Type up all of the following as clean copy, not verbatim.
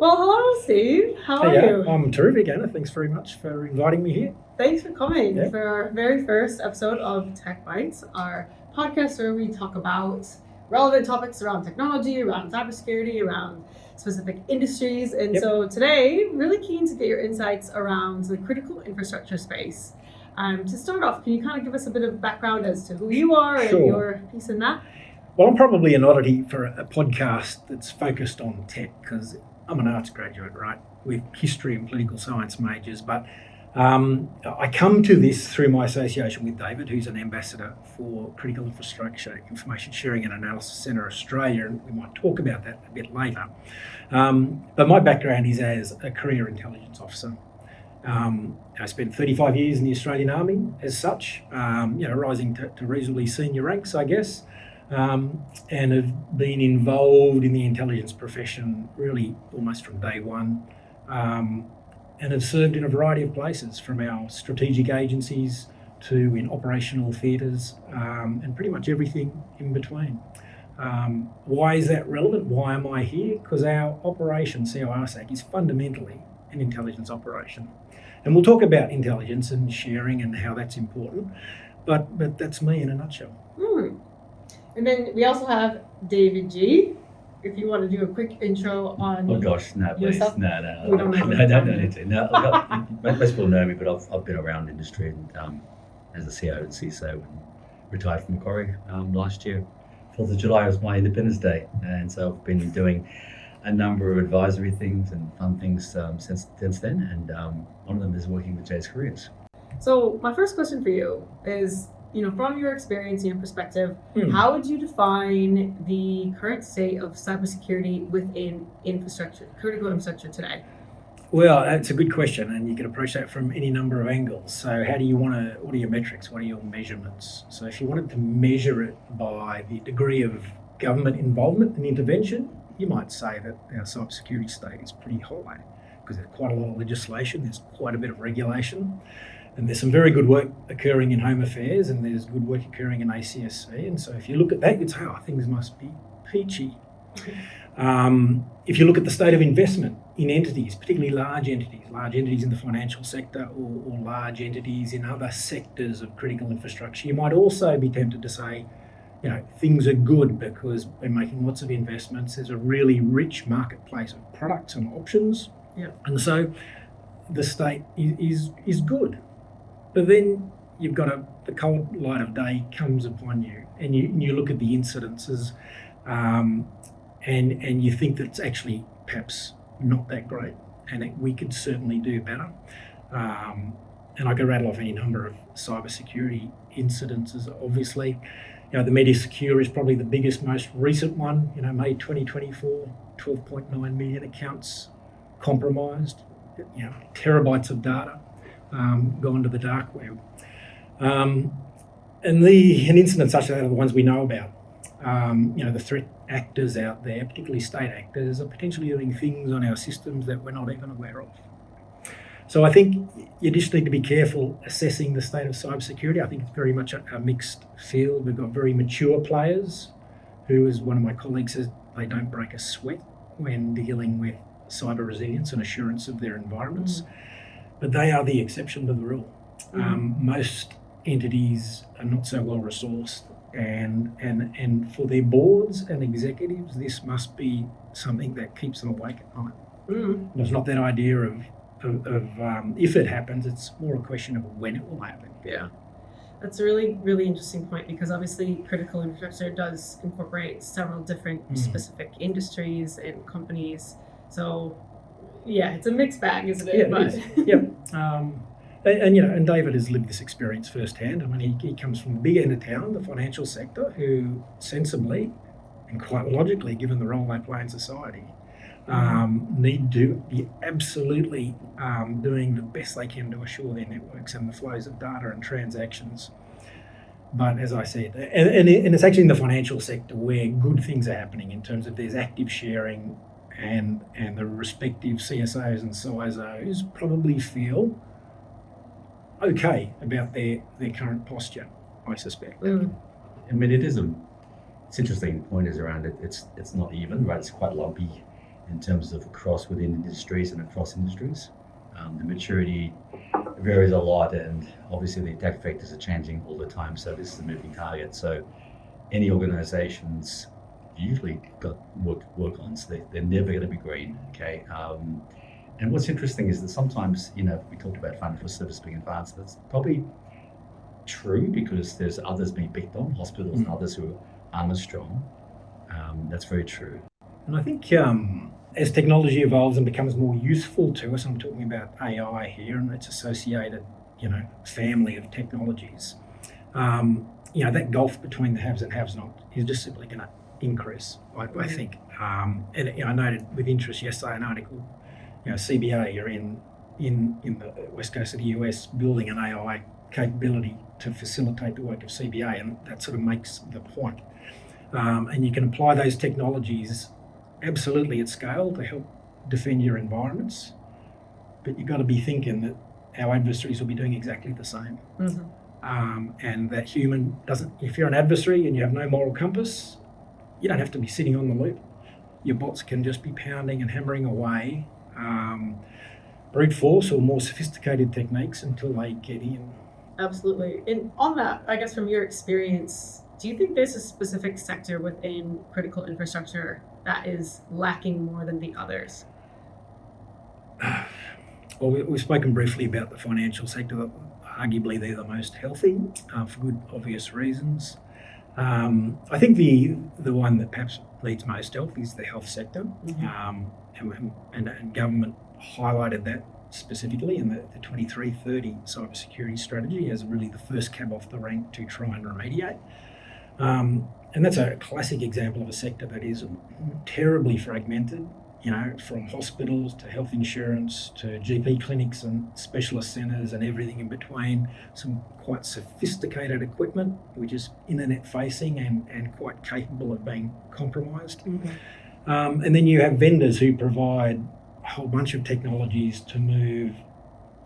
Well, hello, Steve. How are Hey, you? I'm terrific, Anna. Thanks very much for inviting me here. Thanks for coming Yeah. for our very first episode of Tech Bytes, our podcast where we talk about relevant topics around technology, around cybersecurity, around specific industries. And Yep. so today, really keen to get your insights around the critical infrastructure space. To start off, can you kind of give us a bit of background as to who you are Sure. and your piece in that? Well, I'm probably an oddity for a podcast that's focused on tech because I'm an arts graduate, right, with history and political science majors. But I come to this through my association with David, who's an ambassador for Critical Infrastructure Information Sharing and Analysis Centre Australia, and we might talk about that a bit later. But my background is as a career intelligence officer. I spent 35 years in the Australian Army as such, rising to reasonably senior ranks, I guess, and have been involved in the intelligence profession really almost from day one, and have served in a variety of places, from our strategic agencies to in operational theatres, and pretty much everything in between. Why is that relevant? Why am I here? Because our operation, CORSAC, is fundamentally an intelligence operation. And we'll talk about intelligence and sharing and how that's important, but that's me in a nutshell. And then we also have David G. If you want to do a quick intro on Oh gosh, no, please. yourself. No. We don't have No, to. don't need to. No, most people know me, but I've been around industry and as a CEO and CISO, and retired from Macquarie last year. 4th of July was my Independence Day, and so I've been doing a number of advisory things and fun things since then, and one of them is working with Jay's Careers. So my first question for you is, from your experience and your perspective, how would you define the current state of cybersecurity within critical infrastructure today? Well, that's a good question, and you can approach that from any number of angles. So what are your metrics? What are your measurements? So if you wanted to measure it by the degree of government involvement and intervention, you might say that our cybersecurity state is pretty high because there's quite a lot of legislation, there's quite a bit of regulation, and there's some very good work occurring in Home Affairs, and there's good work occurring in ACSC. And so if you look at that, you'd say, things must be peachy. If you look at the state of investment in entities, particularly large entities in the financial sector or large entities in other sectors of critical infrastructure, you might also be tempted to say, things are good because we're making lots of investments. There's a really rich marketplace of products and options. Yeah. And so the state is good. But then you've got the cold light of day comes upon you, and you look at the incidences, and you think that it's actually perhaps not that great, and we could certainly do better. And I could rattle off any number of cybersecurity incidences, obviously. The Media Secure is probably the biggest, most recent one. May 2024, 12.9 million accounts compromised. Terabytes of data gone to the dark web. And incidents such as that are the ones we know about. The threat actors out there, particularly state actors, are potentially doing things on our systems that we're not even aware of. So I think you just need to be careful assessing the state of cybersecurity. I think it's very much a mixed field. We've got very mature players who, as one of my colleagues says, they don't break a sweat when dealing with cyber resilience and assurance of their environments. But they are the exception to the rule. Most entities are not so well resourced, and for their boards and executives, this must be something that keeps them awake at night. It's not that idea of if it happens, it's more a question of when it will happen. Yeah. That's a really, really interesting point, because obviously critical infrastructure does incorporate several different specific industries and companies. So yeah, it's a mixed bag, isn't it? Yeah, it is. Yeah. And David has lived this experience firsthand. I mean, he comes from the big end of town, the financial sector, who sensibly and quite logically, given the role they play in society, need to be absolutely doing the best they can to assure their networks and the flows of data and transactions. But as I said, and it's actually in the financial sector where good things are happening in terms of there's active sharing, and the respective CSOs and CISOs probably feel okay about their current posture, I suspect. I mean, it's interesting. The point is around it. It's not even, right? It's quite lumpy. in terms of across within industries and across industries. The maturity varies a lot, and obviously the attack vectors are changing all the time. So this is a moving target. So any organizations usually got work on, so they're never going to be green. Okay. And what's interesting is that sometimes, we talked about financial service being advanced. That's probably true because there's others being picked on, hospitals and others who aren't as strong. That's very true. And I think as technology evolves and becomes more useful to us, I'm talking about AI here and its associated, family of technologies. That gulf between the haves and have-not is just simply going to increase, I think. And I noted with interest yesterday an article, CBA are in the west coast of the US building an AI capability to facilitate the work of CBA, and that sort of makes the point. And you can apply those technologies absolutely at scale to help defend your environments, but you've got to be thinking that our adversaries will be doing exactly the same. And that human doesn't, if you're an adversary and you have no moral compass, you don't have to be sitting on the loop. Your bots can just be pounding and hammering away, brute force or more sophisticated techniques until they get in. Absolutely. And on that, I guess from your experience, do you think there's a specific sector within critical infrastructure that is lacking more than the others? Well, we've spoken briefly about the financial sector. Arguably, they're the most healthy for good obvious reasons. I think the one that perhaps needs most help is the health sector, and government highlighted that specifically in the 2330 cybersecurity strategy as really the first cab off the rank to try and remediate. And that's a classic example of a sector that is terribly fragmented, from hospitals to health insurance to GP clinics and specialist centres and everything in between. Some quite sophisticated equipment, which is internet facing and quite capable of being compromised. And then you have vendors who provide a whole bunch of technologies to move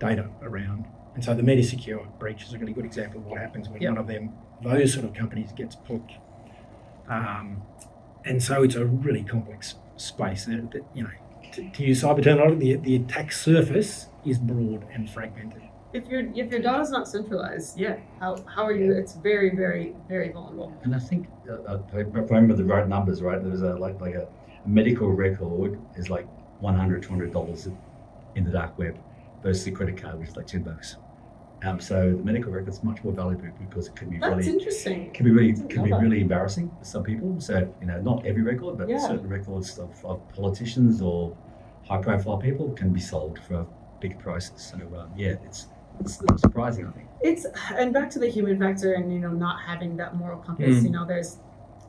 data around. And so the Metasecure breach is a really good example of what happens when one of those sort of companies gets poked. And so it's a really complex space that to use cyber terminology, the attack surface is broad and fragmented. If your data's not centralized, how are you? It's very, very, very vulnerable. And I think if I remember the right numbers, right? There was a medical record is like $100-$200 in the dark web versus a credit card, which is like $10. So the medical record's much more valuable because it can be interesting. Can be really embarrassing for some people. So not every record, but certain records of politicians or high-profile people can be sold for big prices. So it's surprising, I think. And back to the human factor and not having that moral compass. There's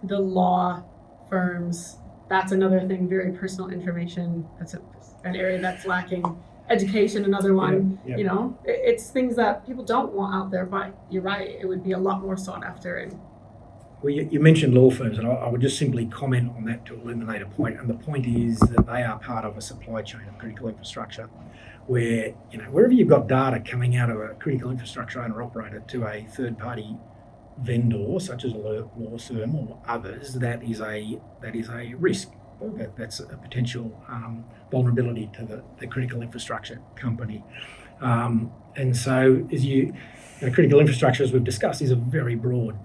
the law firms. That's another thing. Very personal information. That's an area that's lacking. Education, another one. It's things that people don't want out there, but you're right, it would be a lot more sought after. And well, you mentioned law firms, and I would just simply comment on that to illuminate a point. And the point is that they are part of a supply chain of critical infrastructure, where wherever you've got data coming out of a critical infrastructure owner operator to a third-party vendor, such as a law firm or others, that is a risk. That's a potential vulnerability to the critical infrastructure company. And so critical infrastructure, as we've discussed, is a very broad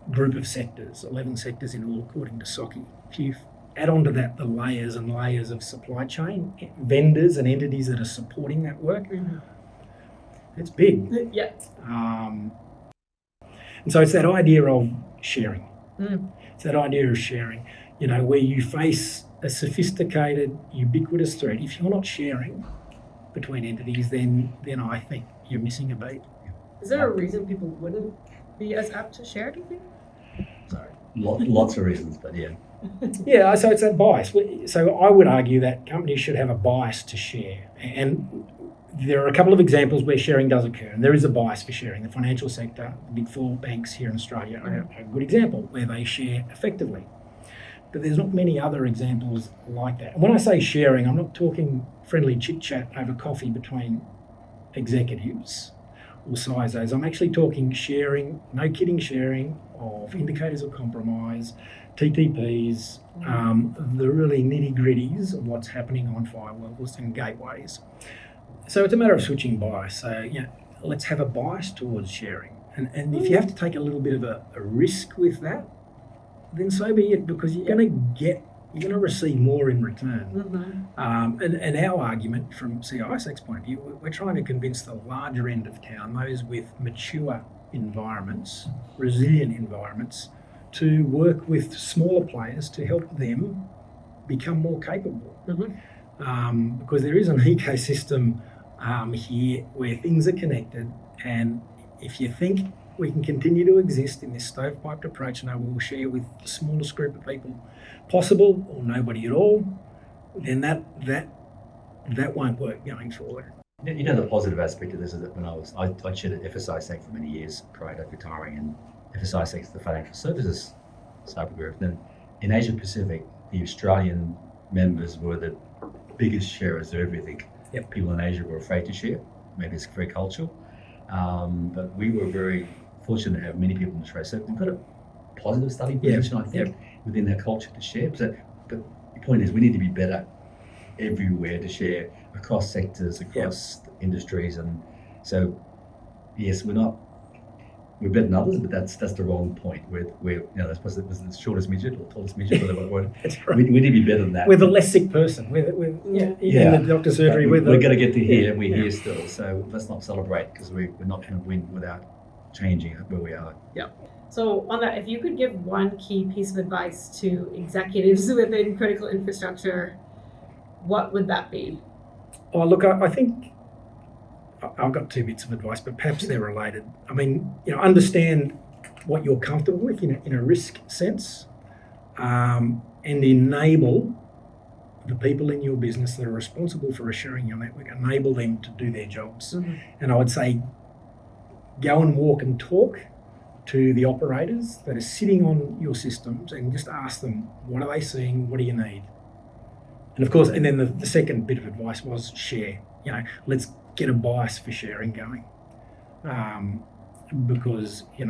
group of sectors, 11 sectors in all, according to SOCI. If you add on to that the layers and layers of supply chain, vendors and entities that are supporting that work, it's big. Yeah. And so it's that idea of sharing. It's that idea of sharing. Where you face a sophisticated, ubiquitous threat, if you're not sharing between entities, then I think you're missing a beat. Is there a reason people wouldn't be as apt to share, do you think? Sorry, lots of reasons, but yeah. Yeah, so it's that bias. So I would argue that companies should have a bias to share. And there are a couple of examples where sharing does occur, and there is a bias for sharing. The financial sector, the big four banks here in Australia are a good example where they share effectively. But there's not many other examples like that. And when I say sharing, I'm not talking friendly chit-chat over coffee between executives or CISOs. I'm actually talking sharing, no kidding, sharing of indicators of compromise, TTPs, the really nitty-gritties of what's happening on firewalls and gateways. So it's a matter of switching bias. So, let's have a bias towards sharing. And if you have to take a little bit of a risk with that, then so be it, because you're going to receive more in return. And our argument from CISEC's point of view, we're trying to convince the larger end of town, those with mature environments, resilient environments, to work with smaller players to help them become more capable. Because there is an ecosystem here where things are connected, and if you think we can continue to exist in this stovepiped approach, and we'll share with the smallest group of people possible, or nobody at all, then that won't work going forward. The positive aspect of this is that when I chaired at FSISEC for many years prior to retiring, and FSISEC is the financial services cyber group. Then in Asia Pacific, the Australian members were the biggest sharers of everything. People in Asia were afraid to share. Maybe it's very cultural. But we were very fortunate to have many people in Australia. So we've got a positive starting position, I think, within our culture to share. But the point is, we need to be better everywhere to share across sectors, across industries. And so, yes, we're better than others, but that's the wrong point. We're I suppose it was the shortest midget or tallest midget, whatever word. That's right. We need to be better than that. We're the less sick person. In the doctor's surgery. We're going to get to here. We're here still. So let's not celebrate, because we're not going to win without changing where we are. So on that, if you could give one key piece of advice to executives within critical infrastructure, what would that be? Oh, look, I think I've got two bits of advice, but perhaps they're related. I mean, understand what you're comfortable with in a risk sense, and enable the people in your business that are responsible for assuring your network, enable them to do their jobs. And I would say, go and walk and talk to the operators that are sitting on your systems, and just ask them, what are they seeing? What do you need? And of course, and then the second bit of advice was share. Let's get a bias for sharing going, because you're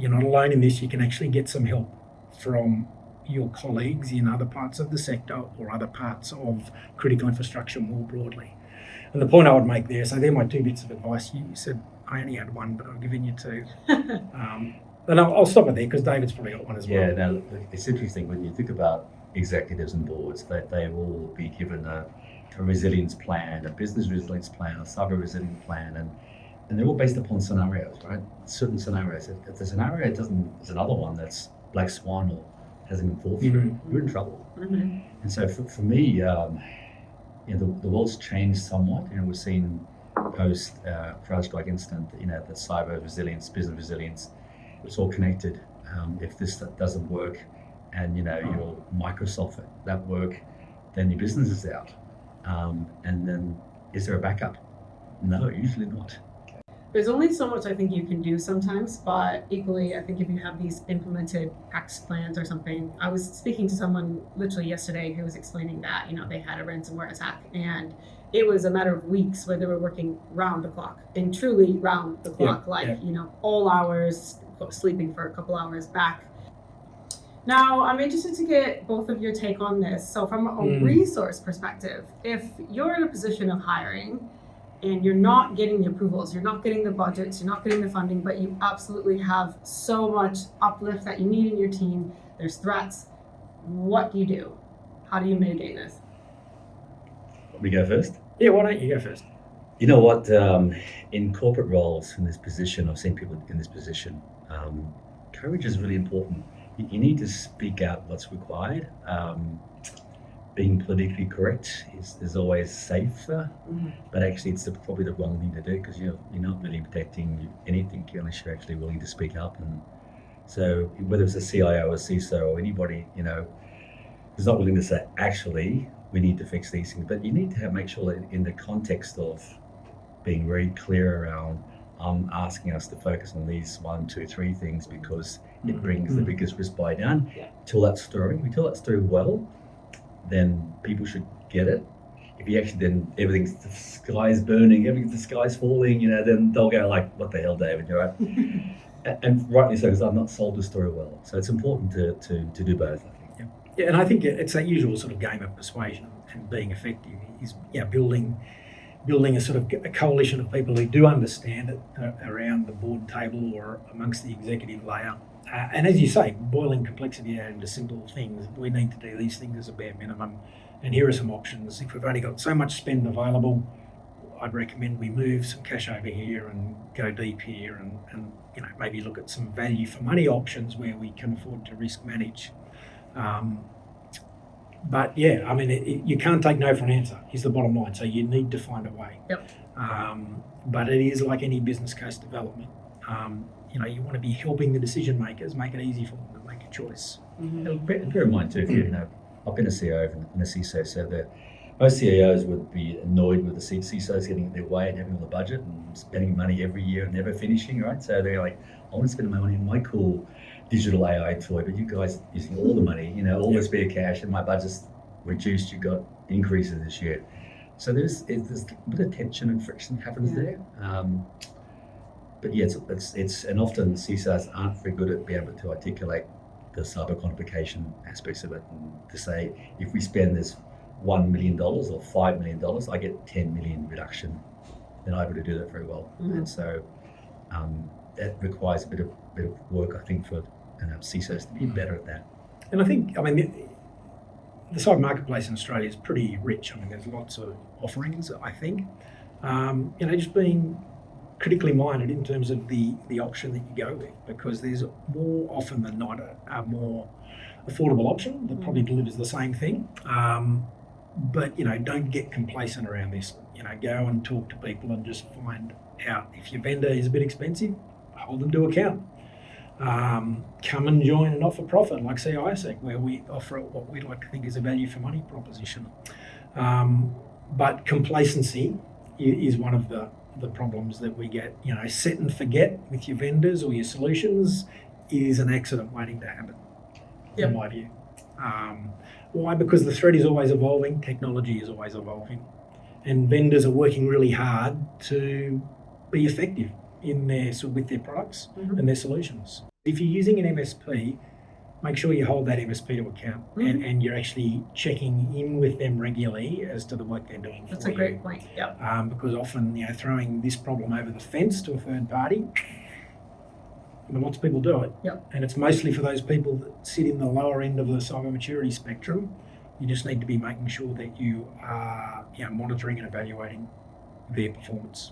not alone in this. You can actually get some help from your colleagues in other parts of the sector or other parts of critical infrastructure more broadly. And the point I would make there, so they're my two bits of advice. You said I only had one, but I've given you two. And I'll stop it there, because David's probably got one as well. Yeah, now it's interesting when you think about executives and boards, that they will be given a resilience plan, a business resilience plan, a cyber resilience plan, and they're all based upon scenarios, right? Certain scenarios. If the scenario is another one that's black swan or hasn't been thought through, you're in trouble. And so for me, the world's changed somewhat. We've seen post CrowdStrike incident, the cyber resilience, business resilience, it's all connected. If this doesn't work, and your Microsoft that work, then your business is out. And then, is there a backup? No, usually not. There's only so much I think you can do sometimes, but equally, I think if you have these implemented practice plans or something. I was speaking to someone literally yesterday who was explaining that, they had a ransomware attack, and it was a matter of weeks where they were working round the clock, and truly round the clock, all hours, sleeping for a couple hours back. Now, I'm interested to get both of your take on this. So from a resource perspective, if you're in a position of hiring and you're not getting the approvals, you're not getting the budgets, you're not getting the funding, but you absolutely have so much uplift that you need in your team, there's threats, what do you do? How do you mitigate this? Want me to go first? Yeah, why don't you go first? You know what? In corporate roles in this position, I've seen people in this position, courage is really important. You need to speak out what's required. Being politically correct is always safer, but actually it's probably the wrong thing to do, because you're not really protecting anything unless you're actually willing to speak up. And so whether it's a CIO or CISO or anybody, is not willing to say, actually, we need to fix these things. But you need to make sure that in the context of being very clear around, asking us to focus on these 1, 2, 3 things, because it brings the biggest risk by down. Tell that story. We tell that story well, then people should get it. if you actually then the sky's burning, the sky's falling, then they'll go like, "What the hell, David?" You're right, and rightly so, because I've not sold the story well. So it's important to do both, I think. Yeah, and I think it's that usual sort of game of persuasion and being effective is building a sort of a coalition of people who do understand it around the board table or amongst the executive layer. And as you say, boiling complexity down into simple things. We need to do these things as a bare minimum, and here are some options. If we've only got so much spend available, I'd recommend we move some cash over here and go deep here, and maybe look at some value for money options where we can afford to risk manage. But yeah, I mean, you can't take no for an answer, is the bottom line. So you need to find a way. Yep. But it is like any business case development. You want to be helping the decision makers make it easy for them to make a choice. Mm-hmm. Bear in mind too, I've been a CEO and a CISO, so most CEOs would be annoyed with the CISOs getting their way and having all the budget and spending money every year and never finishing, right? So they're like, I want to spend my money on my cool digital AI toy, but you guys using all the money, all the spare cash, and my budget's reduced. You got increases this year, so there's a bit of tension and friction happens there. But yeah, it's and often CISOs aren't very good at being able to articulate the cyber quantification aspects of it, and to say if we spend this $1 million or $5 million, I get 10 million reduction. Then I'm able to do that very well, and so that requires a bit of work, I think, for CISOs to be better at that. And I think, the cyber marketplace in Australia is pretty rich. There's lots of offerings, I think. Just being critically minded in terms of the option that you go with, because there's more often than not a more affordable option that probably delivers the same thing. But don't get complacent around this. Go and talk to people and just find out if your vendor is a bit expensive, hold them to account. Come and join an not-for-profit like CISEC, where we offer what we like to think is a value for money proposition. But complacency is one of the problems that we get. Set and forget with your vendors or your solutions is an accident waiting to happen, in my view. Why? Because the threat is always evolving, technology is always evolving, and vendors are working really hard to be effective with their products and their solutions. If you're using an MSP, make sure you hold that MSP to account and you're actually checking in with them regularly as to the work they're doing. That's a great point. Yeah. Because often, throwing this problem over the fence to a third party, lots of people do it. Yep. And it's mostly for those people that sit in the lower end of the cyber maturity spectrum. You just need to be making sure that you are monitoring and evaluating their performance.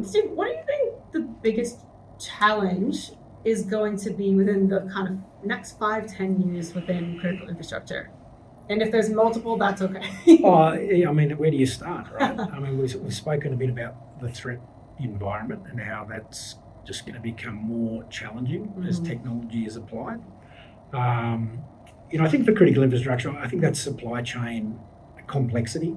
Steve, what do you think the biggest challenge is going to be within the kind of next 5-10 years within critical infrastructure? And if there's multiple, that's okay. Where do you start, right? We've spoken a bit about the threat environment and how that's just going to become more challenging as technology is applied. I think for critical infrastructure, I think that's supply chain complexity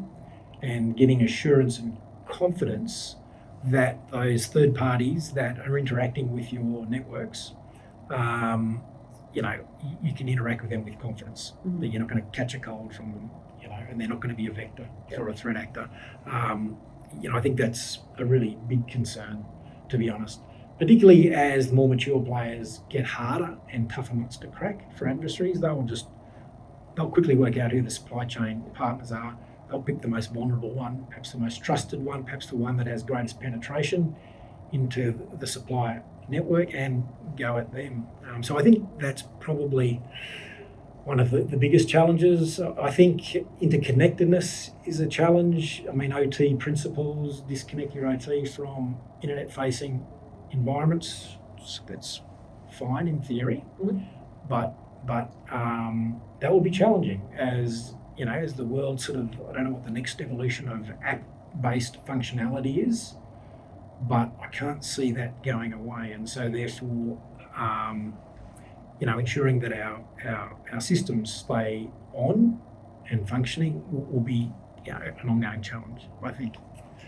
and getting assurance and confidence that those third parties that are interacting with your networks, you can interact with them with confidence that you're not going to catch a cold from them, and they're not going to be a vector or a threat actor. I think that's a really big concern, to be honest, particularly as the more mature players get harder and tougher nuts to crack for adversaries. They'll quickly work out who the supply chain partners are. They'll pick the most vulnerable one, perhaps the most trusted one, perhaps the one that has greatest penetration into the supplier network, and go at them. So I think that's probably one of the biggest challenges. I think interconnectedness is a challenge. OT principles, disconnect your OT from internet-facing environments. That's fine in theory, but that will be challenging as the world sort of, I don't know what the next evolution of app-based functionality is, but I can't see that going away. And so therefore, ensuring that our systems stay on and functioning will be an ongoing challenge, I think.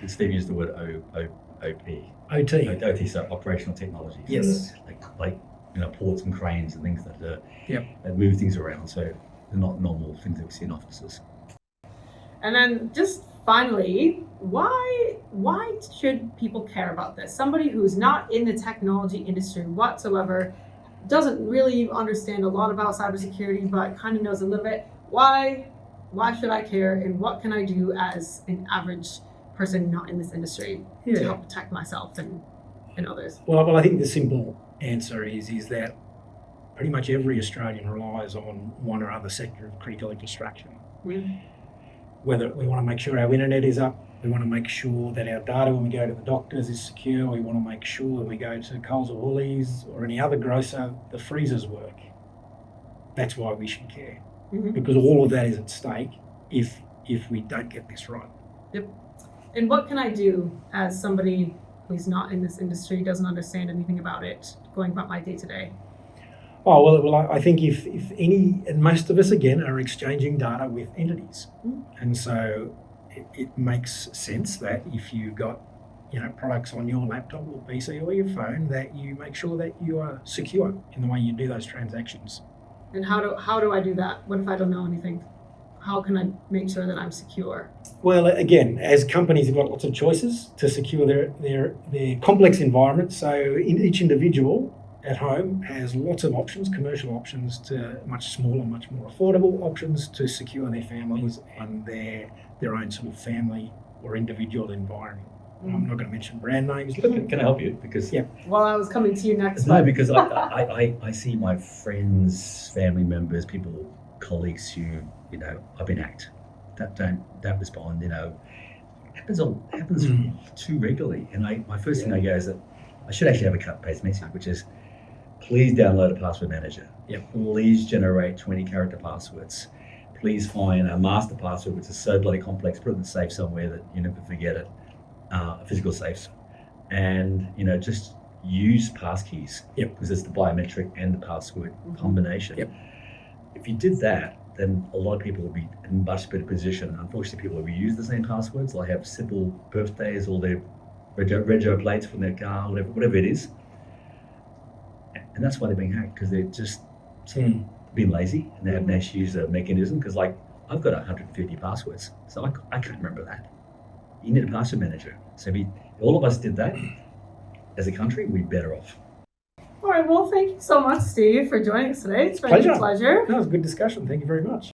Steve used the word OP. OT. OT, so operational technology. Yes. Like ports and cranes and things that move things around. So they're not normal things that we see in offices. And then just finally, why should people care about this? Somebody who's not in the technology industry whatsoever, doesn't really understand a lot about cybersecurity, but kind of knows a little bit. Why should I care, and what can I do as an average person not in this industry to help protect myself and others? Well, I think the simple answer is that pretty much every Australian relies on one or other sector of critical infrastructure. Whether we want to make sure our internet is up, we want to make sure that our data when we go to the doctors is secure, we want to make sure when we go to Coles or Woolies or any other grocer, the freezers work. That's why we should care, because all of that is at stake if we don't get this right. Yep. And what can I do as somebody who's not in this industry, doesn't understand anything about it, going about my day-to-day? Oh, well, I think if any, and most of us, again, are exchanging data with entities. And so it makes sense that if you've got, products on your laptop or PC or your phone, that you make sure that you are secure in the way you do those transactions. And how do I do that? What if I don't know anything? How can I make sure that I'm secure? Well, again, as companies have got lots of choices to secure their complex environments, so each individual at home has lots of options, commercial options to much smaller, much more affordable options to secure their families and their own sort of family or individual environment. I'm not going to mention brand names. Can I help you? Because Well, I was coming to you next. No, because I see my friends, family members, people, colleagues who I've been hacked. That don't respond. Happens too regularly. And my first thing I go is that I should actually have a cut and paste message, which is, please download a password manager. Please generate 20-character passwords. Please find a master password, which is so bloody complex, put it in the safe somewhere that you never forget it, a physical safe. And, just use passkeys, because it's the biometric and the password combination. If you did that, then a lot of people will be in a much better position. Unfortunately, people who use the same passwords, they'll have simple birthdays or their rego plates from their car, whatever it is. And that's why they're being hacked, because they're just being lazy and they haven't actually used a mechanism. Because I've got 150 passwords, so I can't remember that. You need a password manager. So if all of us did that as a country, we'd be better off. All right. Well, thank you so much, Steve, for joining us today. It's been a pleasure. That was a good discussion. Thank you very much.